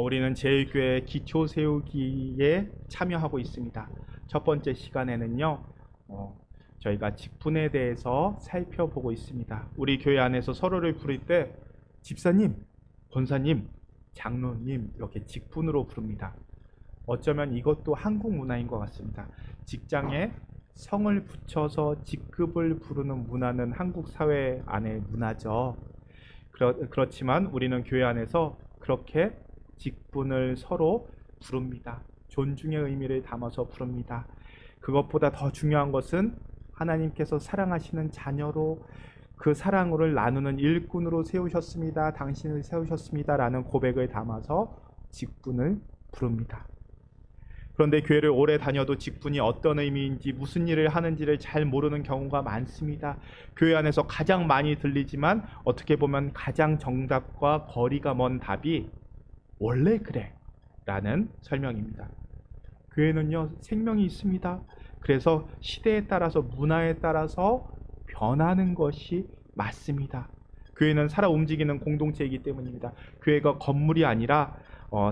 우리는 제1교회 기초 세우기에 참여하고 있습니다. 첫 번째 시간에는요, 저희가 직분에 대해서 살펴보고 있습니다. 우리 교회 안에서 서로를 부를 때 집사님, 권사님, 장로님 이렇게 직분으로 부릅니다. 어쩌면 이것도 한국 문화인 것 같습니다. 직장에 성을 붙여서 직급을 부르는 문화는 한국 사회 안의 문화죠. 그렇지만 우리는 교회 안에서 그렇게 직분을 서로 부릅니다. 존중의 의미를 담아서 부릅니다. 그것보다 더 중요한 것은 하나님께서 사랑하시는 자녀로 그 사랑을 나누는 일꾼으로 세우셨습니다. 당신을 세우셨습니다. 라는 고백을 담아서 직분을 부릅니다. 그런데 교회를 오래 다녀도 직분이 어떤 의미인지 무슨 일을 하는지를 잘 모르는 경우가 많습니다. 교회 안에서 가장 많이 들리지만 어떻게 보면 가장 정답과 거리가 먼 답이 원래 그래 라는 설명입니다. 교회는요, 생명이 있습니다. 그래서 시대에 따라서 문화에 따라서 변하는 것이 맞습니다. 교회는 살아 움직이는 공동체이기 때문입니다. 교회가 건물이 아니라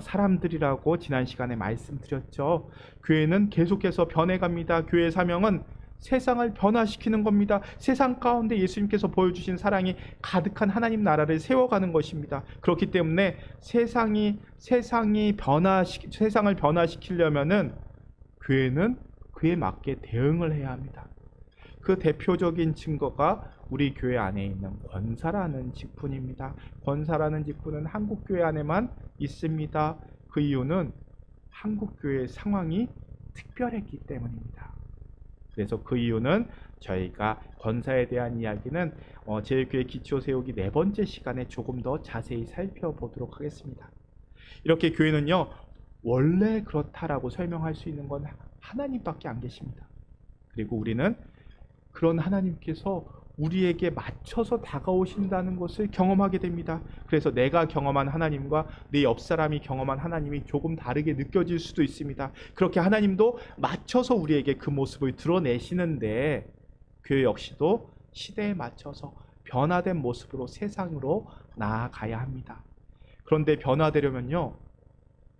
사람들이라고 지난 시간에 말씀드렸죠. 교회는 계속해서 변해갑니다. 교회의 사명은 세상을 변화시키는 겁니다. 세상 가운데 예수님께서 보여주신 사랑이 가득한 하나님 나라를 세워가는 것입니다. 그렇기 때문에 세상을 변화시키려면은 교회는 그에 맞게 대응을 해야 합니다. 그 대표적인 증거가 우리 교회 안에 있는 권사라는 직분입니다. 권사라는 직분은 한국 교회 안에만 있습니다. 그 이유는 한국 교회의 상황이 특별했기 때문입니다. 그래서 그 이유는 저희가 권사에 대한 이야기는 제1교회 기초 세우기 4번째 시간에 조금 더 자세히 살펴보도록 하겠습니다. 이렇게 교회는요, 원래 그렇다라고 설명할 수 있는 건 하나님밖에 안 계십니다. 그리고 우리는 그런 하나님께서 우리에게 맞춰서 다가오신다는 것을 경험하게 됩니다. 그래서 내가 경험한 하나님과 내 옆 사람이 경험한 하나님이 조금 다르게 느껴질 수도 있습니다. 그렇게 하나님도 맞춰서 우리에게 그 모습을 드러내시는데 교회 역시도 시대에 맞춰서 변화된 모습으로 세상으로 나아가야 합니다. 그런데 변화되려면요,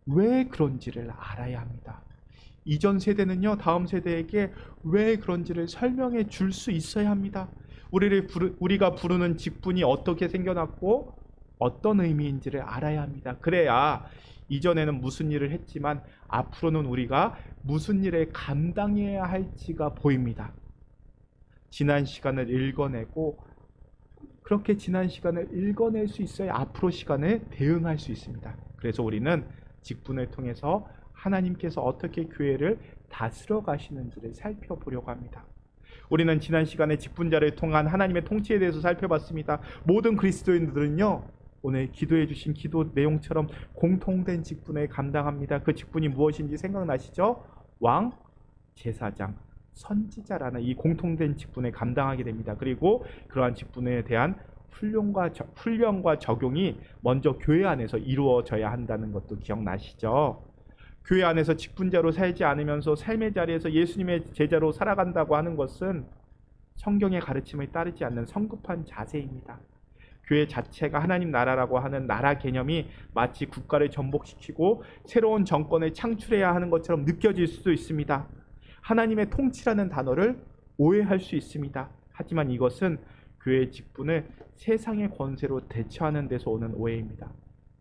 왜 그런지를 알아야 합니다. 이전 세대는요, 다음 세대에게 왜 그런지를 설명해 줄 수 있어야 합니다. 우리가 부르는 직분이 어떻게 생겨났고 어떤 의미인지를 알아야 합니다. 그래야 이전에는 무슨 일을 했지만 앞으로는 우리가 무슨 일을 감당해야 할지가 보입니다. 지난 시간을 읽어내고 그렇게 지난 시간을 읽어낼 수 있어야 앞으로 시간에 대응할 수 있습니다. 그래서 우리는 직분을 통해서 하나님께서 어떻게 교회를 다스려 가시는지를 살펴보려고 합니다. 우리는 지난 시간에 직분자를 통한 하나님의 통치에 대해서 살펴봤습니다. 모든 그리스도인들은요, 오늘 기도해 주신 기도 내용처럼 공통된 직분을 감당합니다. 그 직분이 무엇인지 생각나시죠? 왕, 제사장, 선지자라는 이 공통된 직분을 감당하게 됩니다. 그리고 그러한 직분에 대한 훈련과 적용이 먼저 교회 안에서 이루어져야 한다는 것도 기억나시죠? 교회 안에서 직분자로 살지 않으면서 삶의 자리에서 예수님의 제자로 살아간다고 하는 것은 성경의 가르침을 따르지 않는 성급한 자세입니다. 교회 자체가 하나님 나라라고 하는 나라 개념이 마치 국가를 전복시키고 새로운 정권을 창출해야 하는 것처럼 느껴질 수도 있습니다. 하나님의 통치라는 단어를 오해할 수 있습니다. 하지만 이것은 교회의 직분을 세상의 권세로 대처하는 데서 오는 오해입니다.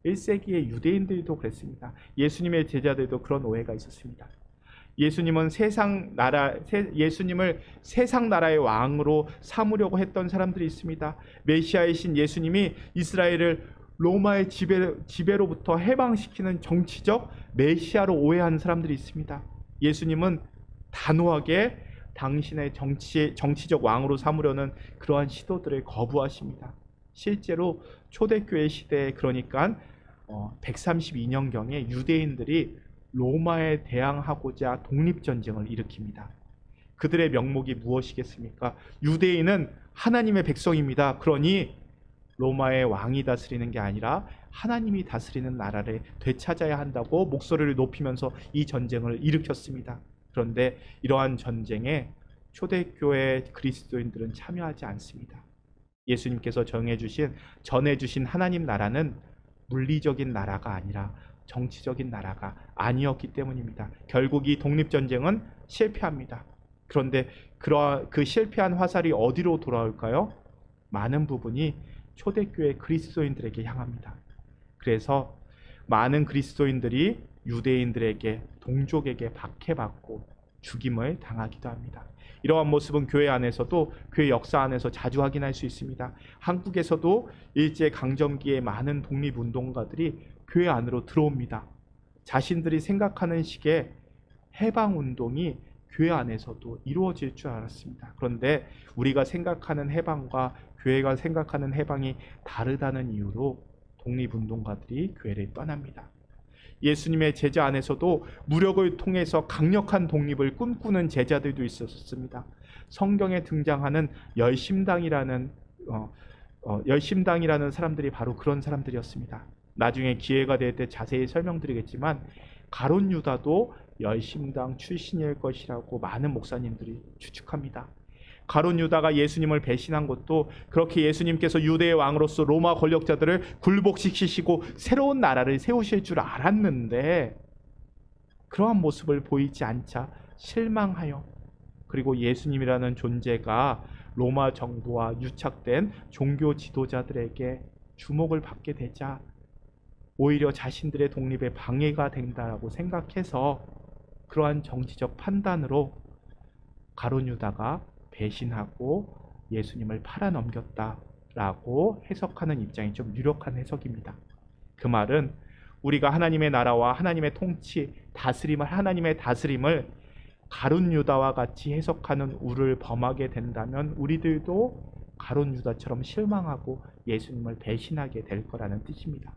1세기의 유대인들도 그랬습니다. 예수님의 제자들도 그런 오해가 있었습니다. 예수님을 세상 나라의 왕으로 삼으려고 했던 사람들이 있습니다. 메시아이신 예수님이 이스라엘을 로마의 지배로부터 해방시키는 정치적 메시아로 오해한 사람들이 있습니다. 예수님은 단호하게 당신의 정치적 왕으로 삼으려는 그러한 시도들을 거부하십니다. 실제로 초대교회 시대에, 그러니까 132년경에 유대인들이 로마에 대항하고자 독립전쟁을 일으킵니다. 그들의 명목이 무엇이겠습니까? 유대인은 하나님의 백성입니다. 그러니 로마의 왕이 다스리는 게 아니라 하나님이 다스리는 나라를 되찾아야 한다고 목소리를 높이면서 이 전쟁을 일으켰습니다. 그런데 이러한 전쟁에 초대교회 그리스도인들은 참여하지 않습니다. 예수님께서 전해주신 하나님 나라는 물리적인 나라가 아니라 정치적인 나라가 아니었기 때문입니다. 결국 이 독립전쟁은 실패합니다. 그런데 그 실패한 화살이 어디로 돌아올까요? 많은 부분이 초대교회 그리스도인들에게 향합니다. 그래서 많은 그리스도인들이 유대인들에게, 동족에게 박해받고 죽임을 당하기도 합니다. 이러한 모습은 교회 안에서도, 교회 역사 안에서 자주 확인할 수 있습니다. 한국에서도 일제강점기에 많은 독립운동가들이 교회 안으로 들어옵니다. 자신들이 생각하는 식의 해방운동이 교회 안에서도 이루어질 줄 알았습니다. 그런데 우리가 생각하는 해방과 교회가 생각하는 해방이 다르다는 이유로 독립운동가들이 교회를 떠납니다. 예수님의 제자 안에서도 무력을 통해서 강력한 독립을 꿈꾸는 제자들도 있었습니다. 성경에 등장하는 열심당이라는 사람들이 바로 그런 사람들이었습니다. 나중에 기회가 될 때 자세히 설명드리겠지만 가룟 유다도 열심당 출신일 것이라고 많은 목사님들이 추측합니다. 가룟 유다가 예수님을 배신한 것도 그렇게 예수님께서 유대의 왕으로서 로마 권력자들을 굴복시키시고 새로운 나라를 세우실 줄 알았는데 그러한 모습을 보이지 않자 실망하여, 그리고 예수님이라는 존재가 로마 정부와 유착된 종교 지도자들에게 주목을 받게 되자 오히려 자신들의 독립에 방해가 된다고 생각해서 그러한 정치적 판단으로 가룟 유다가 배신하고 예수님을 팔아넘겼다라고 해석하는 입장이 좀 유력한 해석입니다. 그 말은 우리가 하나님의 나라와 하나님의 통치, 하나님의 다스림을 가룟 유다와 같이 해석하는 우를 범하게 된다면 우리들도 가룟 유다처럼 실망하고 예수님을 배신하게 될 거라는 뜻입니다.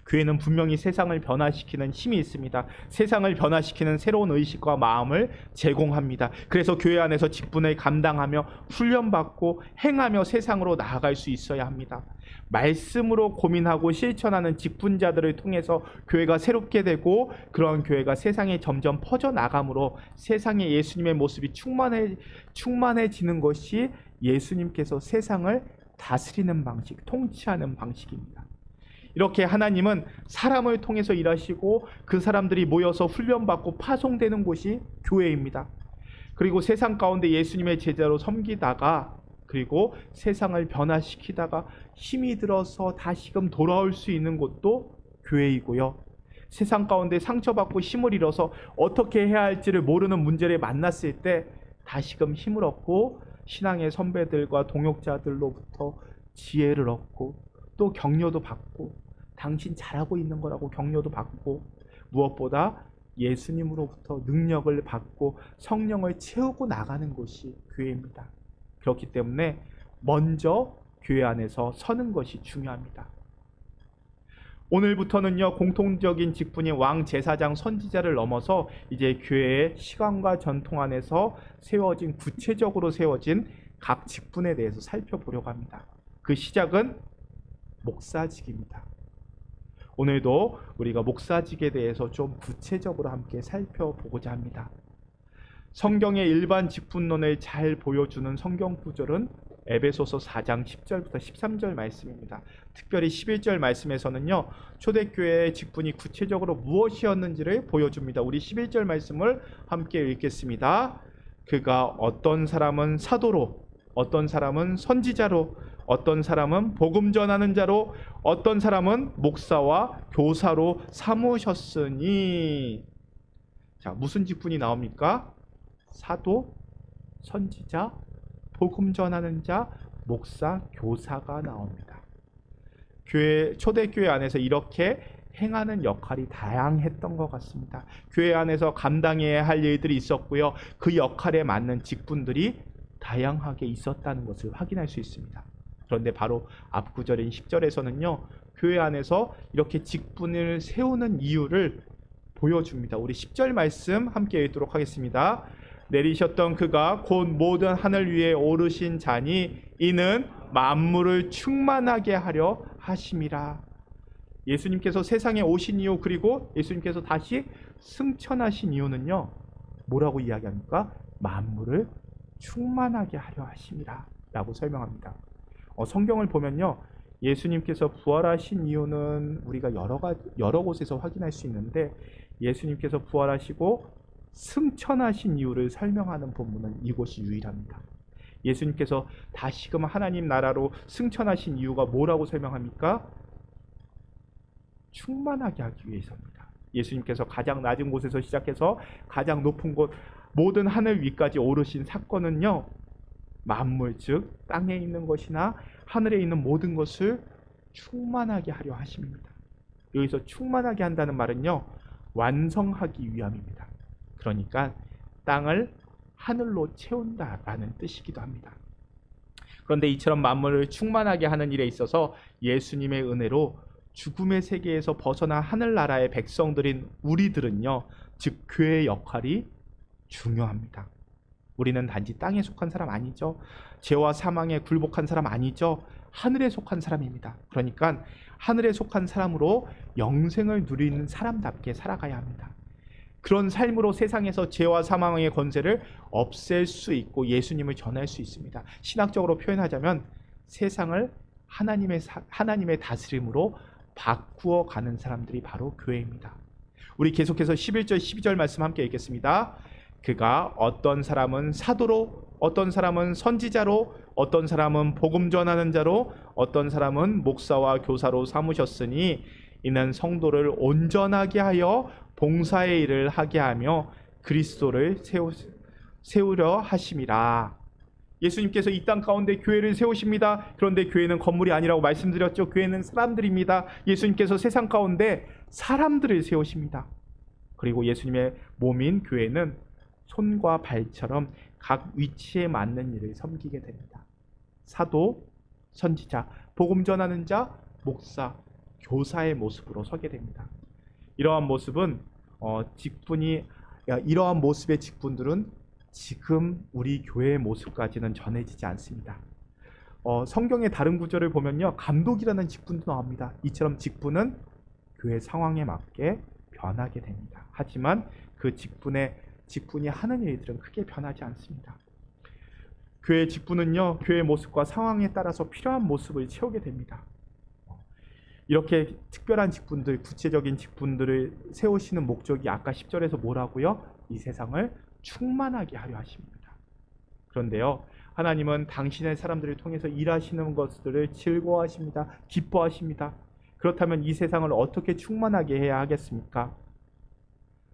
교회는 분명히 세상을 변화시키는 힘이 있습니다. 세상을 변화시키는 새로운 의식과 마음을 제공합니다. 그래서 교회 안에서 직분을 감당하며 훈련받고 행하며 세상으로 나아갈 수 있어야 합니다. 말씀으로 고민하고 실천하는 직분자들을 통해서 교회가 새롭게 되고, 그런 교회가 세상에 점점 퍼져나가므로 세상에 예수님의 모습이 충만해지는 것이 예수님께서 세상을 다스리는 방식, 통치하는 방식입니다. 이렇게 하나님은 사람을 통해서 일하시고 그 사람들이 모여서 훈련받고 파송되는 곳이 교회입니다. 그리고 세상 가운데 예수님의 제자로 섬기다가, 그리고 세상을 변화시키다가 힘이 들어서 다시금 돌아올 수 있는 곳도 교회이고요. 세상 가운데 상처받고 힘을 잃어서 어떻게 해야 할지를 모르는 문제를 만났을 때 다시금 힘을 얻고 신앙의 선배들과 동역자들로부터 지혜를 얻고 또 격려도 받고, 당신 잘하고 있는 거라고 격려도 받고, 무엇보다 예수님으로부터 능력을 받고 성령을 채우고 나가는 곳이 교회입니다. 그렇기 때문에 먼저 교회 안에서 서는 것이 중요합니다. 오늘부터는요, 공통적인 직분인 왕, 제사장, 선지자를 넘어서 이제 교회의 시간과 전통 안에서 구체적으로 세워진 각 직분에 대해서 살펴보려고 합니다. 그 시작은 목사직입니다. 오늘도 우리가 목사직에 대해서 좀 구체적으로 함께 살펴보고자 합니다. 성경의 일반 직분론을 잘 보여주는 성경 구절은 에베소서 4장 10절부터 13절 말씀입니다. 특별히 11절 말씀에서는요, 초대교회의 직분이 구체적으로 무엇이었는지를 보여줍니다. 우리 11절 말씀을 함께 읽겠습니다. 그가 어떤 사람은 사도로, 어떤 사람은 선지자로, 어떤 사람은 복음 전하는 자로, 어떤 사람은 목사와 교사로 삼으셨으니. 자, 무슨 직분이 나옵니까? 사도, 선지자, 복음 전하는 자, 목사, 교사가 나옵니다. 초대교회 안에서 이렇게 행하는 역할이 다양했던 것 같습니다. 교회 안에서 감당해야 할 일들이 있었고요, 그 역할에 맞는 직분들이 다양하게 있었다는 것을 확인할 수 있습니다. 그런데 바로 앞구절인 10절에서는요, 교회 안에서 이렇게 직분을 세우는 이유를 보여줍니다. 우리 10절 말씀 함께 읽도록 하겠습니다. 내리셨던 그가 곧 모든 하늘 위에 오르신 자니 이는 만물을 충만하게 하려 하심이라. 예수님께서 세상에 오신 이유, 그리고 예수님께서 다시 승천하신 이유는요, 뭐라고 이야기합니까? 만물을 충만하게 하려 하심이라 라고 설명합니다. 성경을 보면요, 예수님께서 부활하신 이유는 우리가 여러 곳에서 확인할 수 있는데, 예수님께서 부활하시고 승천하신 이유를 설명하는 본문은 이곳이 유일합니다. 예수님께서 다시금 하나님 나라로 승천하신 이유가 뭐라고 설명합니까? 충만하게 하기 위해서입니다. 예수님께서 가장 낮은 곳에서 시작해서 가장 높은 곳, 모든 하늘 위까지 오르신 사건은요, 만물, 즉 땅에 있는 것이나 하늘에 있는 모든 것을 충만하게 하려 하심입니다. 여기서 충만하게 한다는 말은요, 완성하기 위함입니다. 그러니까 땅을 하늘로 채운다라는 뜻이기도 합니다. 그런데 이처럼 만물을 충만하게 하는 일에 있어서 예수님의 은혜로 죽음의 세계에서 벗어나 하늘나라의 백성들인 우리들은요, 즉 교회의 역할이 중요합니다. 우리는 단지 땅에 속한 사람 아니죠. 죄와 사망에 굴복한 사람 아니죠. 하늘에 속한 사람입니다. 그러니까 하늘에 속한 사람으로 영생을 누리는 사람답게 살아가야 합니다. 그런 삶으로 세상에서 죄와 사망의 권세를 없앨 수 있고 예수님을 전할 수 있습니다. 신학적으로 표현하자면 세상을 하나님의 다스림으로 바꾸어 가는 사람들이 바로 교회입니다. 우리 계속해서 11절 12절 말씀 함께 읽겠습니다. 그가 어떤 사람은 사도로, 어떤 사람은 선지자로, 어떤 사람은 복음 전하는 자로, 어떤 사람은 목사와 교사로 삼으셨으니 이는 성도를 온전하게 하여 봉사의 일을 하게 하며 그리스도를 세우려 하심이라. 예수님께서 이 땅 가운데 교회를 세우십니다. 그런데 교회는 건물이 아니라고 말씀드렸죠. 교회는 사람들입니다. 예수님께서 세상 가운데 사람들을 세우십니다. 그리고 예수님의 몸인 교회는 손과 발처럼 각 위치에 맞는 일을 섬기게 됩니다. 사도, 선지자, 복음 전하는 자, 목사, 교사의 모습으로 서게 됩니다. 이러한 모습은 이러한 모습의 직분들은 지금 우리 교회의 모습까지는 전해지지 않습니다. 성경의 다른 구절을 보면요, 감독이라는 직분도 나옵니다. 이처럼 직분은 교회 상황에 맞게 변하게 됩니다. 하지만 그 직분이 하는 일들은 크게 변하지 않습니다. 교회의 직분은요, 교회의 모습과 상황에 따라서 필요한 모습을 채우게 됩니다. 이렇게 특별한 직분들, 구체적인 직분들을 세우시는 목적이 아까 10절에서 뭐라고요? 이 세상을 충만하게 하려 하십니다. 그런데요, 하나님은 당신의 사람들을 통해서 일하시는 것들을 즐거워하십니다. 기뻐하십니다. 그렇다면 이 세상을 어떻게 충만하게 해야 하겠습니까?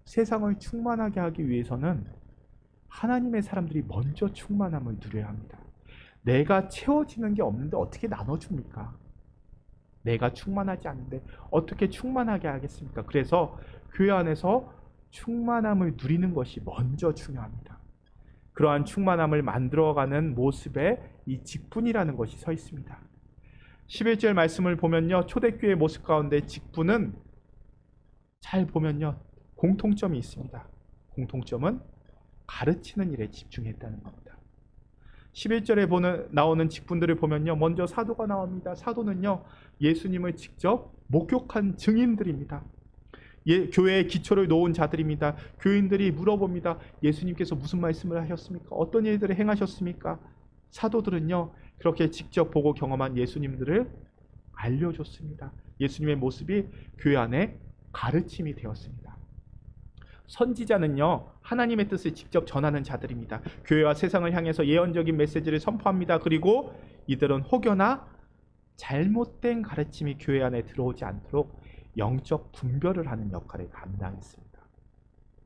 세상을 충만하게 하기 위해서는 하나님의 사람들이 먼저 충만함을 누려야 합니다. 내가 채워지는 게 없는데 어떻게 나눠줍니까? 내가 충만하지 않은데 어떻게 충만하게 하겠습니까? 그래서 교회 안에서 충만함을 누리는 것이 먼저 중요합니다. 그러한 충만함을 만들어가는 모습에 이 직분이라는 것이 서 있습니다. 11절 말씀을 보면요, 초대교회의 모습 가운데 직분은 잘 보면요, 공통점이 있습니다. 공통점은 가르치는 일에 집중했다는 겁니다. 11절에 나오는 직분들을 보면요, 먼저 사도가 나옵니다. 사도는요, 예수님을 직접 목격한 증인들입니다. 교회의 기초를 놓은 자들입니다. 교인들이 물어봅니다. 예수님께서 무슨 말씀을 하셨습니까? 어떤 일들을 행하셨습니까? 사도들은요, 그렇게 직접 보고 경험한 예수님들을 알려줬습니다. 예수님의 모습이 교회 안에 가르침이 되었습니다. 선지자는요, 하나님의 뜻을 직접 전하는 자들입니다. 교회와 세상을 향해서 예언적인 메시지를 선포합니다. 그리고 이들은 혹여나 잘못된 가르침이 교회 안에 들어오지 않도록 영적 분별을 하는 역할을 감당했습니다.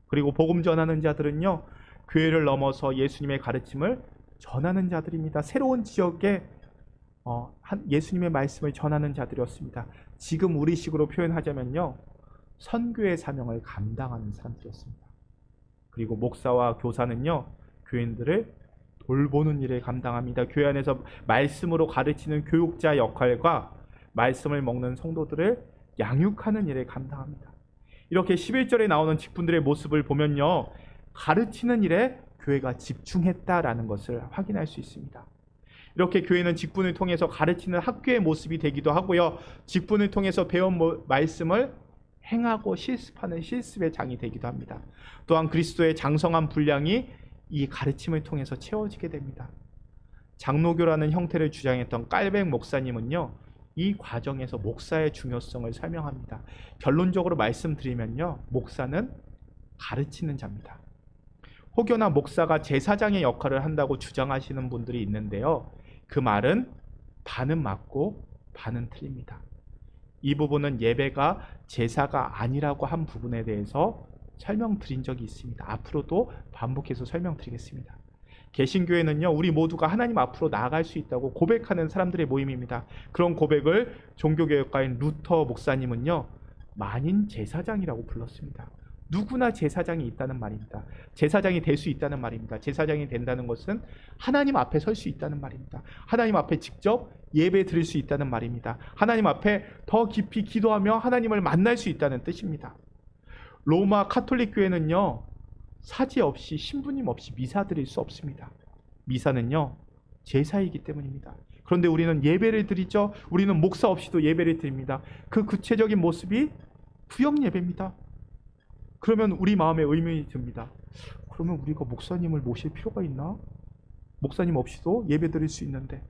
그리고 복음 전하는 자들은요, 교회를 넘어서 예수님의 가르침을 전하는 자들입니다. 새로운 지역에 예수님의 말씀을 전하는 자들이었습니다. 지금 우리식으로 표현하자면요, 선교의 사명을 감당하는 사람들이었습니다. 그리고 목사와 교사는요, 교인들을 돌보는 일을 감당합니다. 교회 안에서 말씀으로 가르치는 교육자 역할과 말씀을 먹는 성도들을 양육하는 일을 감당합니다. 이렇게 11절에 나오는 직분들의 모습을 보면요, 가르치는 일에 교회가 집중했다라는 것을 확인할 수 있습니다. 이렇게 교회는 직분을 통해서 가르치는 학교의 모습이 되기도 하고요, 직분을 통해서 배운 말씀을 행하고 실습하는 실습의 장이 되기도 합니다. 또한 그리스도의 장성한 분량이 이 가르침을 통해서 채워지게 됩니다. 장로교라는 형태를 주장했던 깔백 목사님은요, 이 과정에서 목사의 중요성을 설명합니다. 결론적으로 말씀드리면요, 목사는 가르치는 자입니다. 혹여나 목사가 제사장의 역할을 한다고 주장하시는 분들이 있는데요, 그 말은 반은 맞고 반은 틀립니다. 이 부분은 예배가 제사가 아니라고 한 부분에 대해서 설명드린 적이 있습니다. 앞으로도 반복해서 설명드리겠습니다. 개신교회는요, 우리 모두가 하나님 앞으로 나아갈 수 있다고 고백하는 사람들의 모임입니다. 그런 고백을 종교개혁가인 루터 목사님은요, 만인 제사장이라고 불렀습니다. 누구나 제사장이 있다는 말입니다. 제사장이 될 수 있다는 말입니다. 제사장이 된다는 것은 하나님 앞에 설 수 있다는 말입니다. 하나님 앞에 직접 예배 드릴 수 있다는 말입니다. 하나님 앞에 더 깊이 기도하며 하나님을 만날 수 있다는 뜻입니다. 로마 카톨릭 교회는요, 사제 없이, 신부님 없이 미사 드릴 수 없습니다. 미사는요, 제사이기 때문입니다. 그런데 우리는 예배를 드리죠. 우리는 목사 없이도 예배를 드립니다. 그 구체적인 모습이 구역 예배입니다. 그러면 우리 마음에 의문이 듭니다. 그러면 우리가 목사님을 모실 필요가 있나? 목사님 없이도 예배 드릴 수 있는데,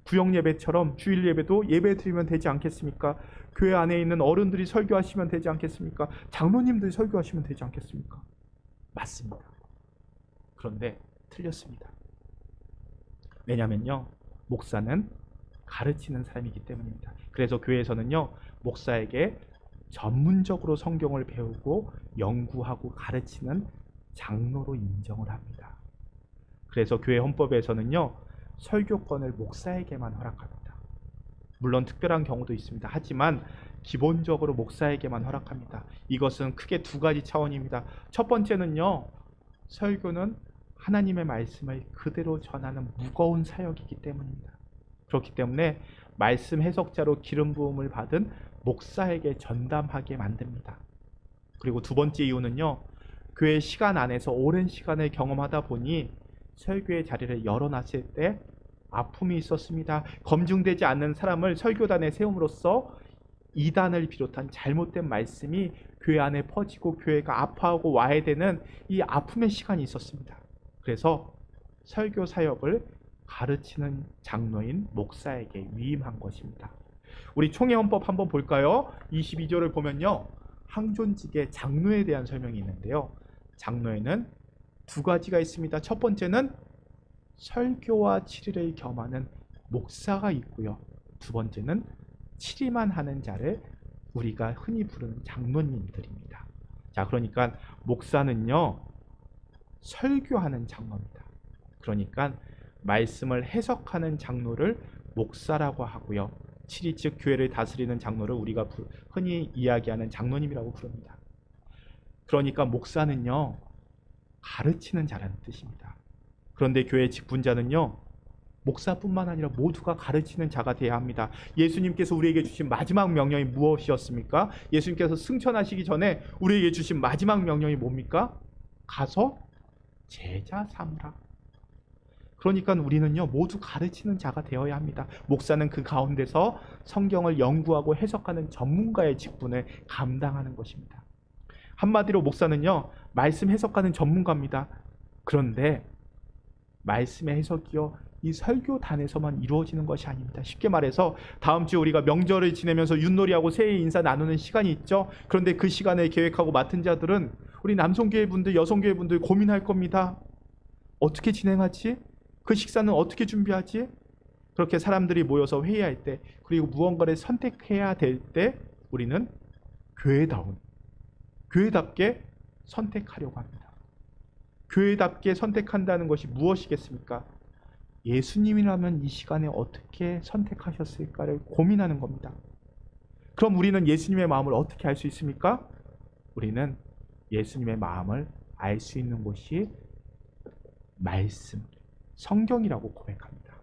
구역 예배처럼 주일 예배도 예배 드리면 되지 않겠습니까? 교회 안에 있는 어른들이 설교하시면 되지 않겠습니까? 장로님들이 설교하시면 되지 않겠습니까? 맞습니다. 그런데 틀렸습니다. 왜냐면요, 목사는 가르치는 사람이기 때문입니다. 그래서 교회에서는요, 목사에게 전문적으로 성경을 배우고 연구하고 가르치는 장로로 인정을 합니다. 그래서 교회 헌법에서는요, 설교권을 목사에게만 허락합니다. 물론 특별한 경우도 있습니다. 하지만 기본적으로 목사에게만 허락합니다. 이것은 크게 두 가지 차원입니다. 첫 번째는요, 설교는 하나님의 말씀을 그대로 전하는 무거운 사역이기 때문입니다. 그렇기 때문에 말씀 해석자로 기름 부음을 받은 목사에게 전담하게 만듭니다. 그리고 두 번째 이유는요, 교회 시간 안에서 오랜 시간을 경험하다 보니 설교의 자리를 열어놨을 때 아픔이 있었습니다. 검증되지 않는 사람을 설교단에 세움으로써 이단을 비롯한 잘못된 말씀이 교회 안에 퍼지고 교회가 아파하고 와야 되는 이 아픔의 시간이 있었습니다. 그래서 설교 사역을 가르치는 장로인 목사에게 위임한 것입니다. 우리 총회헌법 한번 볼까요? 22조를 보면요, 항존직의 장로에 대한 설명이 있는데요, 장로에는 두 가지가 있습니다. 첫 번째는 설교와 치리를 겸하는 목사가 있고요, 두 번째는 치리만 하는 자를 우리가 흔히 부르는 장로님들입니다. 자, 그러니까 목사는요, 설교하는 장로입니다. 그러니까 말씀을 해석하는 장로를 목사라고 하고요, 치리 즉 교회를 다스리는 장로를 우리가 흔히 이야기하는 장로님이라고 부릅니다. 그러니까 목사는요, 가르치는 자라는 뜻입니다. 그런데 교회 직분자는요, 목사뿐만 아니라 모두가 가르치는 자가 되어야 합니다. 예수님께서 우리에게 주신 마지막 명령이 무엇이었습니까? 예수님께서 승천하시기 전에 우리에게 주신 마지막 명령이 뭡니까? 가서 제자 삼으라. 그러니까 우리는요, 모두 가르치는 자가 되어야 합니다. 목사는 그 가운데서 성경을 연구하고 해석하는 전문가의 직분을 감당하는 것입니다. 한마디로 목사는요, 말씀 해석하는 전문가입니다. 그런데 말씀의 해석이요, 이 설교단에서만 이루어지는 것이 아닙니다. 쉽게 말해서 다음 주에 우리가 명절을 지내면서 윷놀이하고 새해 인사 나누는 시간이 있죠. 그런데 그 시간을 계획하고 맡은 자들은 우리 남성교회 분들, 여성교회 분들 고민할 겁니다. 어떻게 진행하지? 그 식사는 어떻게 준비하지? 그렇게 사람들이 모여서 회의할 때, 그리고 무언가를 선택해야 될 때 우리는 교회답게 선택하려고 합니다. 교회답게 선택한다는 것이 무엇이겠습니까? 예수님이라면 이 시간에 어떻게 선택하셨을까를 고민하는 겁니다. 그럼 우리는 예수님의 마음을 어떻게 알 수 있습니까? 우리는 예수님의 마음을 알 수 있는 곳이 말씀, 성경이라고 고백합니다.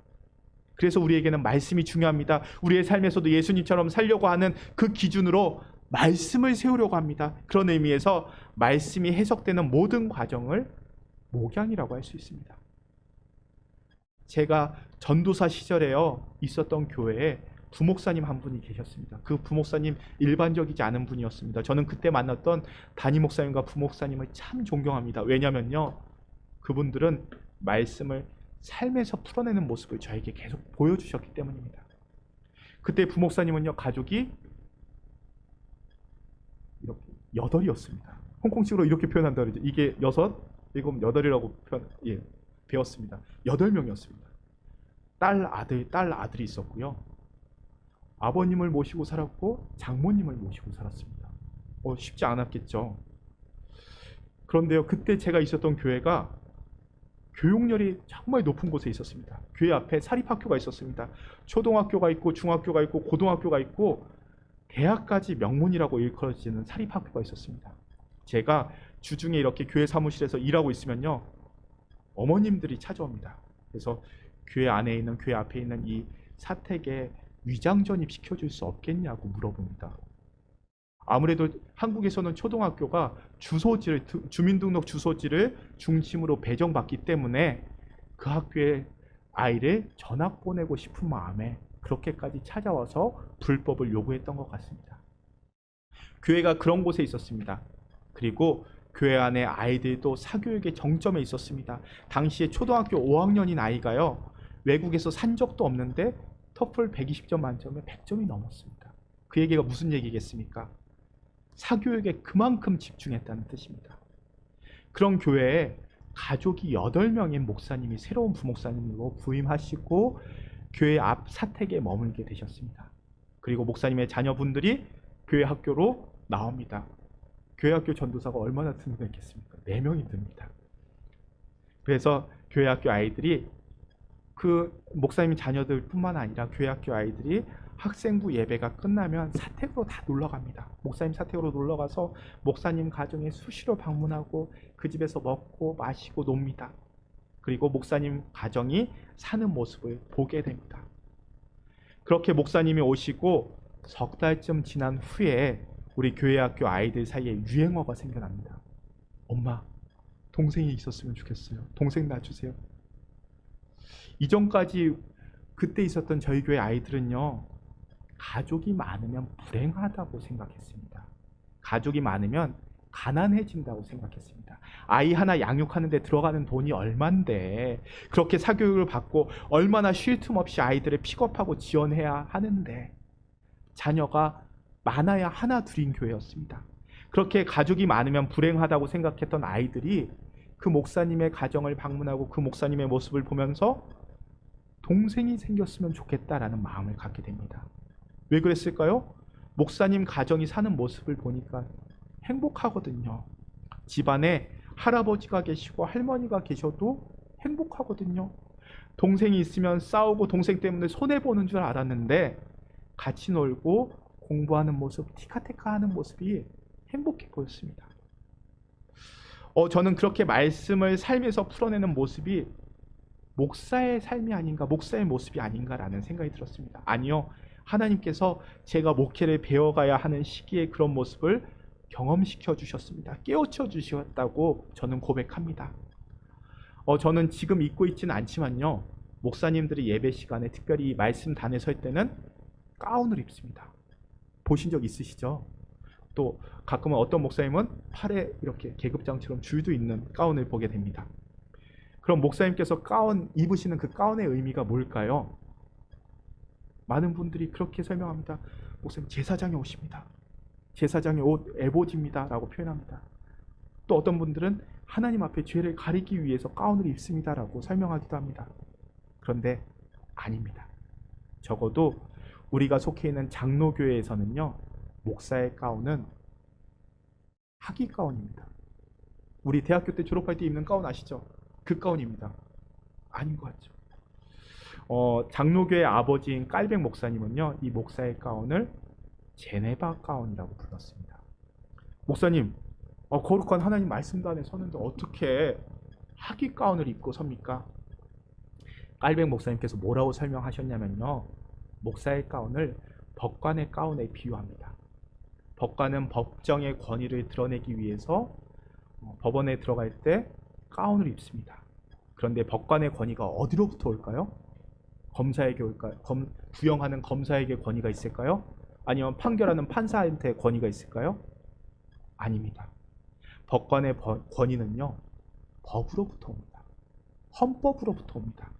그래서 우리에게는 말씀이 중요합니다. 우리의 삶에서도 예수님처럼 살려고 하는 그 기준으로 말씀을 세우려고 합니다. 그런 의미에서 말씀이 해석되는 모든 과정을 목양이라고 할 수 있습니다. 제가 전도사 시절에요, 있었던 교회에 부목사님 한 분이 계셨습니다. 그 부목사님 일반적이지 않은 분이었습니다. 저는 그때 만났던 담임 목사님과 부목사님을 참 존경합니다. 왜냐면요, 그분들은 말씀을 삶에서 풀어내는 모습을 저에게 계속 보여주셨기 때문입니다. 그때 부목사님은요, 가족이 이렇게 8이었습니다. 홍콩식으로 이렇게 표현한다 그러죠. 이게 6, 7, 8이라고 배웠습니다. 8명이었습니다. 딸 아들이 있었고요. 아버님을 모시고 살았고 장모님을 모시고 살았습니다. 쉽지 않았겠죠. 그런데요, 그때 제가 있었던 교회가 교육열이 정말 높은 곳에 있었습니다. 교회 앞에 사립학교가 있었습니다. 초등학교가 있고 중학교가 있고 고등학교가 있고 대학까지 명문이라고 일컬어지는 사립학교가 있었습니다. 제가 주중에 이렇게 교회 사무실에서 일하고 있으면요, 어머님들이 찾아옵니다. 그래서 교회 안에 있는, 교회 앞에 있는 이 사택에 위장 전입 시켜줄 수 없겠냐고 물어봅니다. 아무래도 한국에서는 초등학교가 주민등록 주소지를 중심으로 배정받기 때문에 그 학교에 아이를 전학 보내고 싶은 마음에 그렇게까지 찾아와서 불법을 요구했던 것 같습니다. 교회가 그런 곳에 있었습니다. 그리고 교회 안에 아이들도 사교육의 정점에 있었습니다. 당시에 초등학교 5학년인 아이가요, 외국에서 산 적도 없는데 터플 120점 만점에 100점이 넘었습니다. 그 얘기가 무슨 얘기겠습니까? 사교육에 그만큼 집중했다는 뜻입니다. 그런 교회에 가족이 8명의 목사님이 새로운 부목사님으로 부임하시고 교회 앞 사택에 머물게 되셨습니다. 그리고 목사님의 자녀분들이 교회 학교로 나옵니다. 교회 학교 전도사가 얼마나 든든했겠습니까? 4명이 듭니다. 그래서 교회 학교 아이들이, 그 목사님 자녀들뿐만 아니라 교회 학교 아이들이 학생부 예배가 끝나면 사택으로 다 놀러 갑니다. 목사님 사택으로 놀러 가서 목사님 가정에 수시로 방문하고 그 집에서 먹고 마시고 놉니다. 그리고 목사님 가정이 사는 모습을 보게 됩니다. 그렇게 목사님이 오시고 석 달쯤 지난 후에 우리 교회 학교 아이들 사이에 유행어가 생겨납니다. 엄마, 동생이 있었으면 좋겠어요. 동생 낳아주세요. 이전까지 그때 있었던 저희 교회 아이들은요, 가족이 많으면 불행하다고 생각했습니다. 가족이 많으면 가난해진다고 생각했습니다. 아이 하나 양육하는 데 들어가는 돈이 얼만데, 그렇게 사교육을 받고 얼마나 쉴 틈 없이 아이들을 픽업하고 지원해야 하는데, 자녀가 많아야 하나 둘인 교회였습니다. 그렇게 가족이 많으면 불행하다고 생각했던 아이들이 그 목사님의 가정을 방문하고 그 목사님의 모습을 보면서 동생이 생겼으면 좋겠다라는 마음을 갖게 됩니다. 왜 그랬을까요? 목사님 가정이 사는 모습을 보니까 행복하거든요. 집안에 할아버지가 계시고 할머니가 계셔도 행복하거든요. 동생이 있으면 싸우고 동생 때문에 손해보는 줄 알았는데 같이 놀고 공부하는 모습, 티카테카 하는 모습이 행복해 보였습니다. 저는 그렇게 말씀을 삶에서 풀어내는 모습이 목사의 삶이 아닌가, 목사의 모습이 아닌가라는 생각이 들었습니다. 아니요, 하나님께서 제가 목회를 배워가야 하는 시기에 그런 모습을 경험시켜 주셨습니다. 깨우쳐 주셨다고 저는 고백합니다. 저는 지금 입고 있지는 않지만요, 목사님들이 예배 시간에 특별히 말씀단에 설 때는 가운을 입습니다. 보신 적 있으시죠? 또 가끔은 어떤 목사님은 팔에 이렇게 계급장처럼 줄도 있는 가운을 보게 됩니다. 그럼 목사님께서 가운 입으시는 그 가운의 의미가 뭘까요? 많은 분들이 그렇게 설명합니다. 목사님, 제사장이 오십니다. 제사장의 옷 에봇입니다 라고 표현합니다. 또 어떤 분들은 하나님 앞에 죄를 가리기 위해서 가운을 입습니다 라고 설명하기도 합니다. 그런데 아닙니다. 적어도 우리가 속해 있는 장로교회에서는요, 목사의 가운은 학위 가운입니다. 우리 대학교 때 졸업할 때 입는 가운 아시죠? 그 가운입니다. 아닌 것 같죠? 장로교의 아버지인 깔백 목사님은요, 이 목사의 가운을 제네바 가운이라고 불렀습니다. 목사님, 거룩한 하나님 말씀도 안에 서는데 어떻게 학위 가운을 입고 섭니까? 깔백 목사님께서 뭐라고 설명하셨냐면요, 목사의 가운을 법관의 가운에 비유합니다. 법관은 법정의 권위를 드러내기 위해서 법원에 들어갈 때 가운을 입습니다. 그런데 법관의 권위가 어디로부터 올까요? 검사에게 올까요? 부영하는 검사에게 권위가 있을까요? 아니면 판결하는 판사한테 권위가 있을까요? 아닙니다. 법관의 권위는요, 법으로부터 옵니다. 헌법으로부터 옵니다.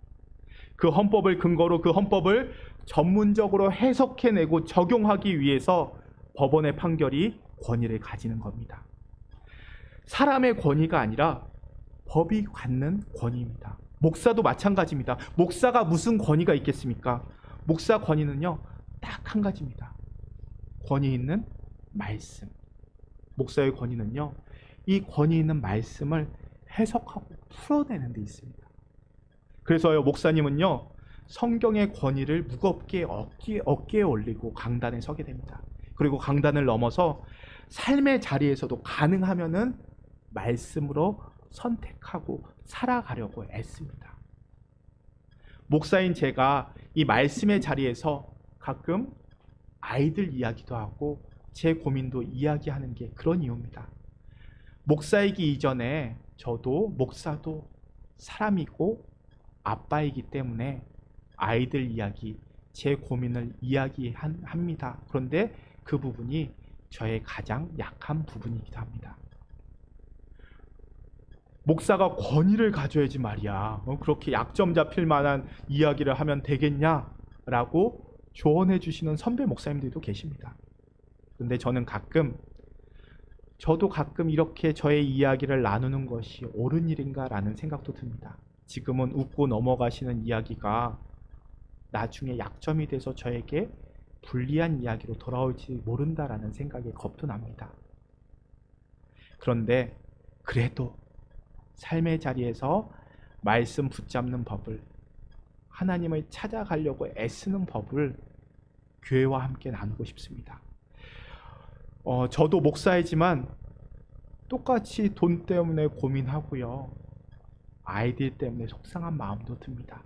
그 헌법을 근거로 그 헌법을 전문적으로 해석해내고 적용하기 위해서 법원의 판결이 권위를 가지는 겁니다. 사람의 권위가 아니라 법이 갖는 권위입니다. 목사도 마찬가지입니다. 목사가 무슨 권위가 있겠습니까? 목사 권위는요, 딱 한 가지입니다. 권위 있는 말씀. 목사의 권위는요, 이 권위 있는 말씀을 해석하고 풀어내는 데 있습니다. 그래서요, 목사님은요, 성경의 권위를 무겁게 어깨에 올리고 강단에 서게 됩니다. 그리고 강단을 넘어서 삶의 자리에서도 가능하면은 말씀으로 선택하고 살아가려고 애씁니다. 목사인 제가 이 말씀의 자리에서 가끔 아이들 이야기도 하고 제 고민도 이야기하는 게 그런 이유입니다. 목사이기 이전에 저도 목사도 사람이고 아빠이기 때문에 아이들 이야기, 제 고민을 이야기합니다. 그런데 그 부분이 저의 가장 약한 부분이기도 합니다. 목사가 권위를 가져야지 말이야. 그렇게 약점 잡힐 만한 이야기를 하면 되겠냐라고 조언해 주시는 선배 목사님들도 계십니다. 그런데 저도 가끔 이렇게 저의 이야기를 나누는 것이 옳은 일인가라는 생각도 듭니다. 지금은 웃고 넘어가시는 이야기가 나중에 약점이 돼서 저에게 불리한 이야기로 돌아올지 모른다라는 생각에 겁도 납니다. 그런데 그래도 삶의 자리에서 말씀 붙잡는 법을, 하나님을 찾아가려고 애쓰는 법을 교회와 함께 나누고 싶습니다. 저도 목사이지만 똑같이 돈 때문에 고민하고요, 아이들 때문에 속상한 마음도 듭니다.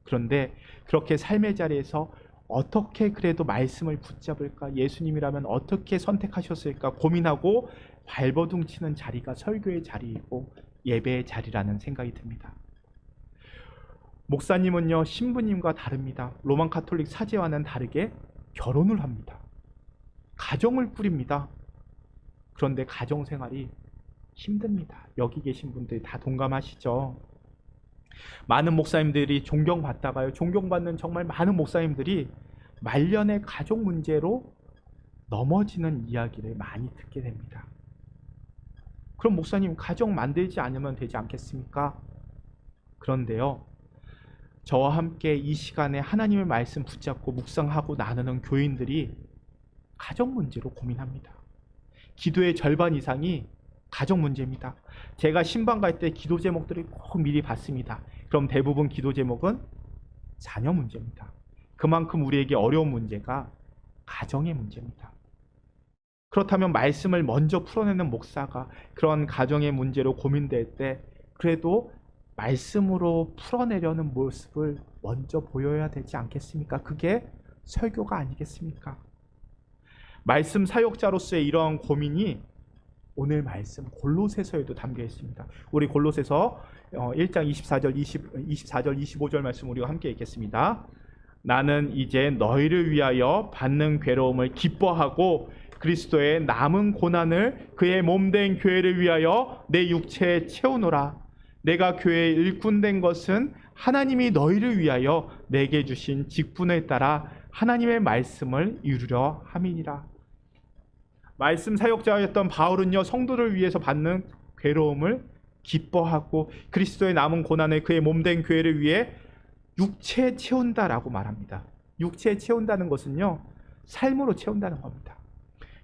그런데 그렇게 삶의 자리에서 어떻게 그래도 말씀을 붙잡을까, 예수님이라면 어떻게 선택하셨을까 고민하고 발버둥 치는 자리가 설교의 자리이고 예배의 자리라는 생각이 듭니다. 목사님은요, 신부님과 다릅니다. 로만 가톨릭 사제와는 다르게 결혼을 합니다. 가정을 꾸립니다. 그런데 가정 생활이 힘듭니다. 여기 계신 분들 다 동감하시죠? 많은 목사님들이 존경받다가요, 존경받는 정말 많은 목사님들이 말년의 가족 문제로 넘어지는 이야기를 많이 듣게 됩니다. 그럼 목사님, 가정 만들지 않으면 되지 않겠습니까? 그런데요, 저와 함께 이 시간에 하나님의 말씀 붙잡고 묵상하고 나누는 교인들이 가정 문제로 고민합니다. 기도의 절반 이상이 가정 문제입니다. 제가 신방 갈 때 기도 제목들을 꼭 미리 봤습니다. 그럼 대부분 기도 제목은 자녀 문제입니다. 그만큼 우리에게 어려운 문제가 가정의 문제입니다. 그렇다면 말씀을 먼저 풀어내는 목사가 그런 가정의 문제로 고민될 때 그래도 말씀으로 풀어내려는 모습을 먼저 보여야 되지 않겠습니까? 그게 설교가 아니겠습니까? 말씀 사역자로서의 이러한 고민이 오늘 말씀 골로새서에도 담겨 있습니다. 우리 골로새서 1장 24절 25절 말씀 우리가 함께 읽겠습니다. 나는 이제 너희를 위하여 받는 괴로움을 기뻐하고 그리스도의 남은 고난을 그의 몸된 교회를 위하여 내 육체에 채우노라. 내가 교회의 일꾼된 것은 하나님이 너희를 위하여 내게 주신 직분에 따라 하나님의 말씀을 이루려 함이니라. 말씀 사역자였던 바울은요, 성도를 위해서 받는 괴로움을 기뻐하고 그리스도의 남은 고난을 그의 몸된 교회를 위해 육체에 채운다라고 말합니다. 육체에 채운다는 것은요, 삶으로 채운다는 겁니다.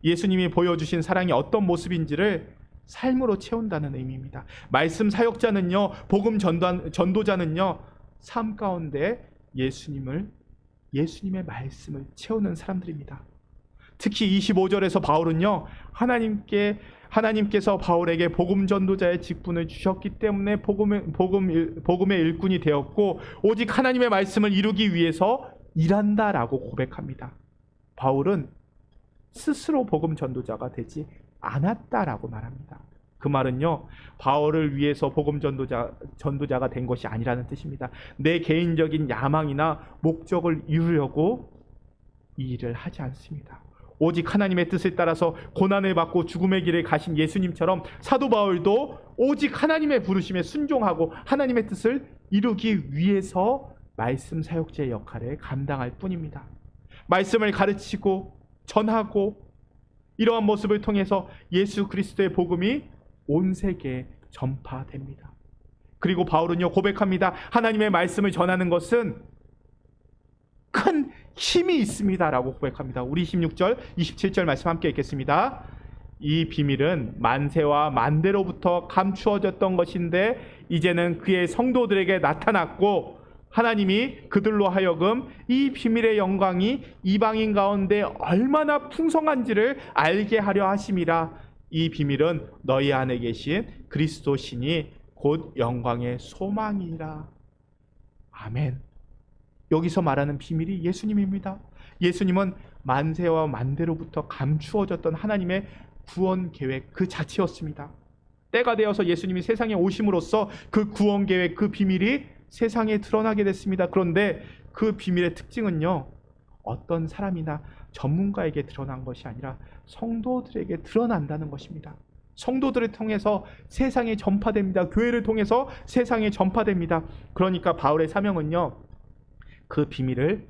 예수님이 보여주신 사랑이 어떤 모습인지를 삶으로 채운다는 의미입니다. 말씀 사역자는요, 복음 전도자는요, 삶 가운데 예수님의 말씀을 채우는 사람들입니다. 특히 25절에서 바울은요, 하나님께서 바울에게 복음 전도자의 직분을 주셨기 때문에 복음의 일꾼이 되었고 오직 하나님의 말씀을 이루기 위해서 일한다라고 고백합니다. 바울은 스스로 복음 전도자가 되지 않았다라고 말합니다. 그 말은요, 바울을 위해서 복음 전도자가 된 것이 아니라는 뜻입니다. 내 개인적인 야망이나 목적을 이루려고 이 일을 하지 않습니다. 오직 하나님의 뜻을 따라서 고난을 받고 죽음의 길을 가신 예수님처럼 사도 바울도 오직 하나님의 부르심에 순종하고 하나님의 뜻을 이루기 위해서 말씀 사역자의 역할을 감당할 뿐입니다. 말씀을 가르치고 전하고 이러한 모습을 통해서 예수 그리스도의 복음이 온 세계에 전파됩니다. 그리고 바울은요 고백합니다. 하나님의 말씀을 전하는 것은 큰 힘이 있습니다 라고 고백합니다. 우리 16절 27절 말씀 함께 읽겠습니다. 이 비밀은 만세와 만대로부터 감추어졌던 것인데 이제는 그의 성도들에게 나타났고 하나님이 그들로 하여금 이 비밀의 영광이 이방인 가운데 얼마나 풍성한지를 알게 하려 하심이라. 이 비밀은 너희 안에 계신 그리스도 신이 곧 영광의 소망이라. 아멘. 여기서 말하는 비밀이 예수님입니다. 예수님은 만세와 만대로부터 감추어졌던 하나님의 구원 계획 그 자체였습니다. 때가 되어서 예수님이 세상에 오심으로써 그 구원 계획 그 비밀이 세상에 드러나게 됐습니다. 그런데 그 비밀의 특징은요, 어떤 사람이나 전문가에게 드러난 것이 아니라 성도들에게 드러난다는 것입니다. 성도들을 통해서 세상에 전파됩니다. 교회를 통해서 세상에 전파됩니다. 그러니까 바울의 사명은요, 그 비밀을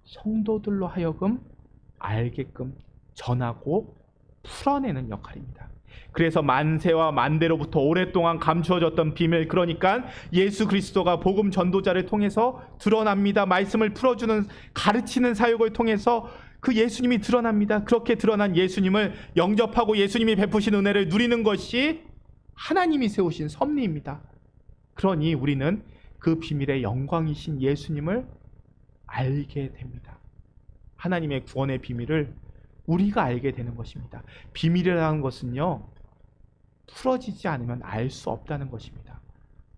성도들로 하여금 알게끔 전하고 풀어내는 역할입니다. 그래서 만세와 만대로부터 오랫동안 감추어졌던 비밀, 그러니까 예수 그리스도가 복음 전도자를 통해서 드러납니다. 말씀을 풀어주는 가르치는 사역을 통해서 그 예수님이 드러납니다. 그렇게 드러난 예수님을 영접하고 예수님이 베푸신 은혜를 누리는 것이 하나님이 세우신 섭리입니다. 그러니 우리는 그 비밀의 영광이신 예수님을 알게 됩니다. 하나님의 구원의 비밀을 우리가 알게 되는 것입니다. 비밀이라는 것은요, 풀어지지 않으면 알 수 없다는 것입니다.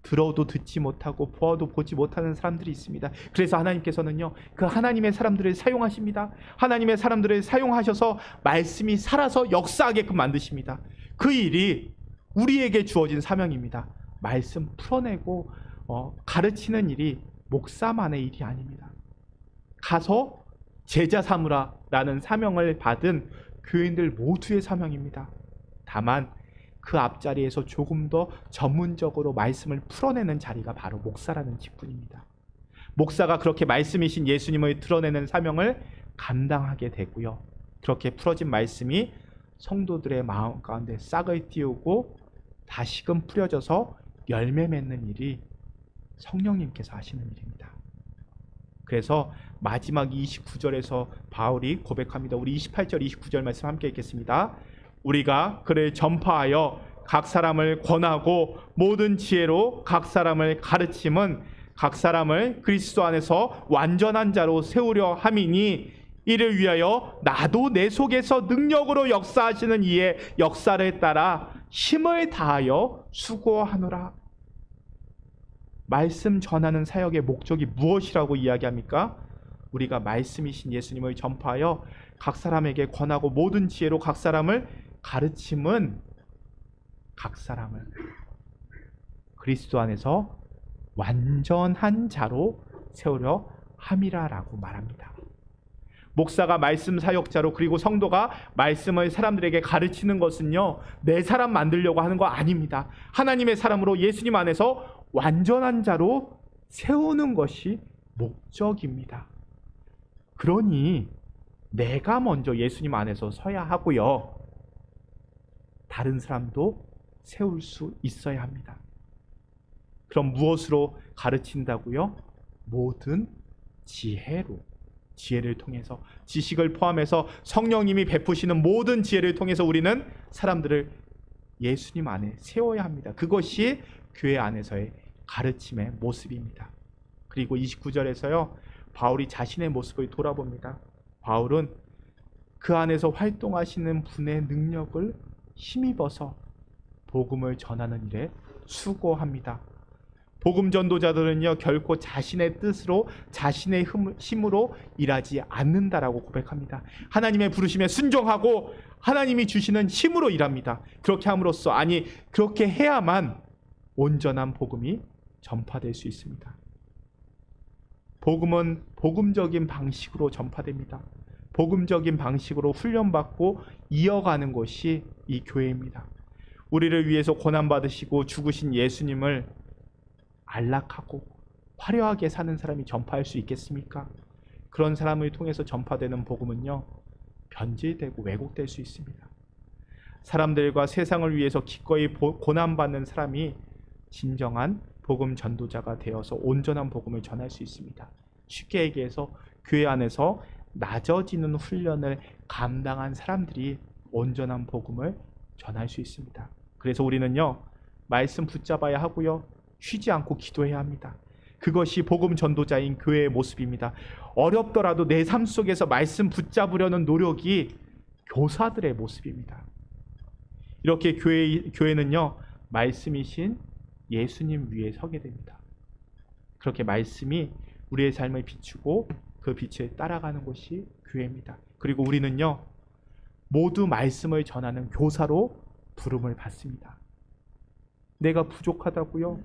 들어도 듣지 못하고 보아도 보지 못하는 사람들이 있습니다. 그래서 하나님께서는요, 그 하나님의 사람들을 사용하십니다. 하나님의 사람들을 사용하셔서 말씀이 살아서 역사하게끔 만드십니다. 그 일이 우리에게 주어진 사명입니다. 말씀 풀어내고 가르치는 일이 목사만의 일이 아닙니다. 가서 제자 삼으라 라는 사명을 받은 교인들 모두의 사명입니다. 다만 그 앞자리에서 조금 더 전문적으로 말씀을 풀어내는 자리가 바로 목사라는 직분입니다. 목사가 그렇게 말씀이신 예수님을 드러내는 사명을 감당하게 되고요, 그렇게 풀어진 말씀이 성도들의 마음 가운데 싹을 틔우고 다시금 뿌려져서 열매 맺는 일이 성령님께서 하시는 일입니다. 그래서 마지막 29절에서 바울이 고백합니다. 우리 28절 29절 말씀 함께 읽겠습니다. 우리가 그를 전파하여 각 사람을 권하고 모든 지혜로 각 사람을 가르침은 각 사람을 그리스도 안에서 완전한 자로 세우려 함이니 이를 위하여 나도 내 속에서 능력으로 역사하시는 이의 역사를 따라 힘을 다하여 수고하노라. 말씀 전하는 사역의 목적이 무엇이라고 이야기합니까? 우리가 말씀이신 예수님을 전파하여 각 사람에게 권하고 모든 지혜로 각 사람을 가르침은 각 사람을 그리스도 안에서 완전한 자로 세우려 함이라라고 말합니다. 목사가 말씀 사역자로, 그리고 성도가 말씀을 사람들에게 가르치는 것은요, 내 사람 만들려고 하는 거 아닙니다. 하나님의 사람으로 예수님 안에서 완전한 자로 세우는 것이 목적입니다. 그러니 내가 먼저 예수님 안에서 서야 하고요, 다른 사람도 세울 수 있어야 합니다. 그럼 무엇으로 가르친다고요? 모든 지혜로, 지혜를 통해서, 지식을 포함해서 성령님이 베푸시는 모든 지혜를 통해서 우리는 사람들을 예수님 안에 세워야 합니다. 그것이 교회 안에서의 가르침의 모습입니다. 그리고 29절에서요, 바울이 자신의 모습을 돌아봅니다. 바울은 그 안에서 활동하시는 분의 능력을 힘입어서 복음을 전하는 일에 수고합니다. 복음 전도자들은요, 결코 자신의 뜻으로, 자신의 힘으로 일하지 않는다라고 고백합니다. 하나님의 부르심에 순종하고 하나님이 주시는 힘으로 일합니다. 그렇게 함으로써, 아니 그렇게 해야만 온전한 복음이 전파될 수 있습니다. 복음은 복음적인 방식으로 전파됩니다. 복음적인 방식으로 훈련받고 이어가는 것이 이 교회입니다. 우리를 위해서 고난받으시고 죽으신 예수님을 안락하고 화려하게 사는 사람이 전파할 수 있겠습니까? 그런 사람을 통해서 전파되는 복음은요, 변질되고 왜곡될 수 있습니다. 사람들과 세상을 위해서 기꺼이 고난받는 사람이 진정한 복음 전도자가 되어서 온전한 복음을 전할 수 있습니다. 쉽게 얘기해서 교회 안에서 낮아지는 훈련을 감당한 사람들이 온전한 복음을 전할 수 있습니다. 그래서 우리는요, 말씀 붙잡아야 하고요, 쉬지 않고 기도해야 합니다. 그것이 복음 전도자인 교회의 모습입니다. 어렵더라도 내 삶 속에서 말씀 붙잡으려는 노력이 교사들의 모습입니다. 이렇게 교회는요, 말씀이신 예수님 위에 서게 됩니다. 그렇게 말씀이 우리의 삶을 비추고 그 빛을 따라가는 곳이 교회입니다. 그리고 우리는요, 모두 말씀을 전하는 교사로 부름을 받습니다. 내가 부족하다고요?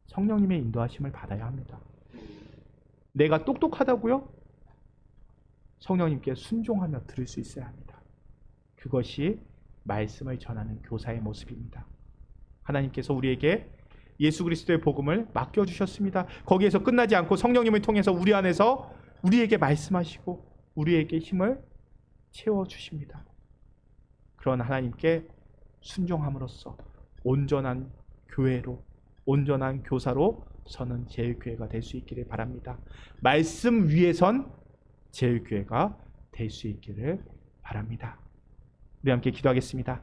성령님의 인도하심을 받아야 합니다. 내가 똑똑하다고요? 성령님께 순종하며 들을 수 있어야 합니다. 그것이 말씀을 전하는 교사의 모습입니다. 하나님께서 우리에게 예수 그리스도의 복음을 맡겨주셨습니다. 거기에서 끝나지 않고 성령님을 통해서 우리 안에서 우리에게 말씀하시고 우리에게 힘을 채워주십니다. 그런 하나님께 순종함으로써 온전한 교회로, 온전한 교사로 서는 제일교회가 될 수 있기를 바랍니다. 말씀 위에 선 제일교회가 될 수 있기를 바랍니다. 우리 함께 기도하겠습니다.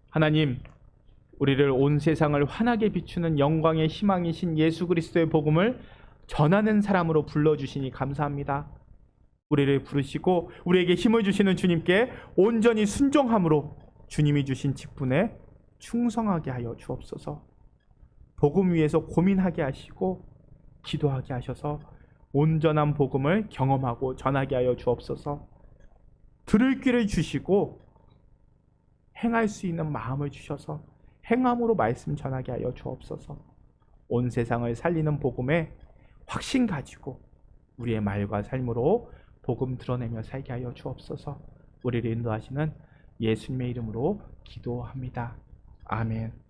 하나님, 우리를 온 세상을 환하게 비추는 영광의 희망이신 예수 그리스도의 복음을 전하는 사람으로 불러주시니 감사합니다. 우리를 부르시고 우리에게 힘을 주시는 주님께 온전히 순종함으로 주님이 주신 직분에 충성하게 하여 주옵소서. 복음 위에서 고민하게 하시고 기도하게 하셔서 온전한 복음을 경험하고 전하게 하여 주옵소서. 들을 귀를 주시고 행할 수 있는 마음을 주셔서 행함으로 말씀 전하게 하여 주옵소서. 온 세상을 살리는 복음에 확신 가지고 우리의 말과 삶으로 복음 드러내며 살게 하여 주옵소서. 우리를 인도하시는 예수님의 이름으로 기도합니다. 아멘.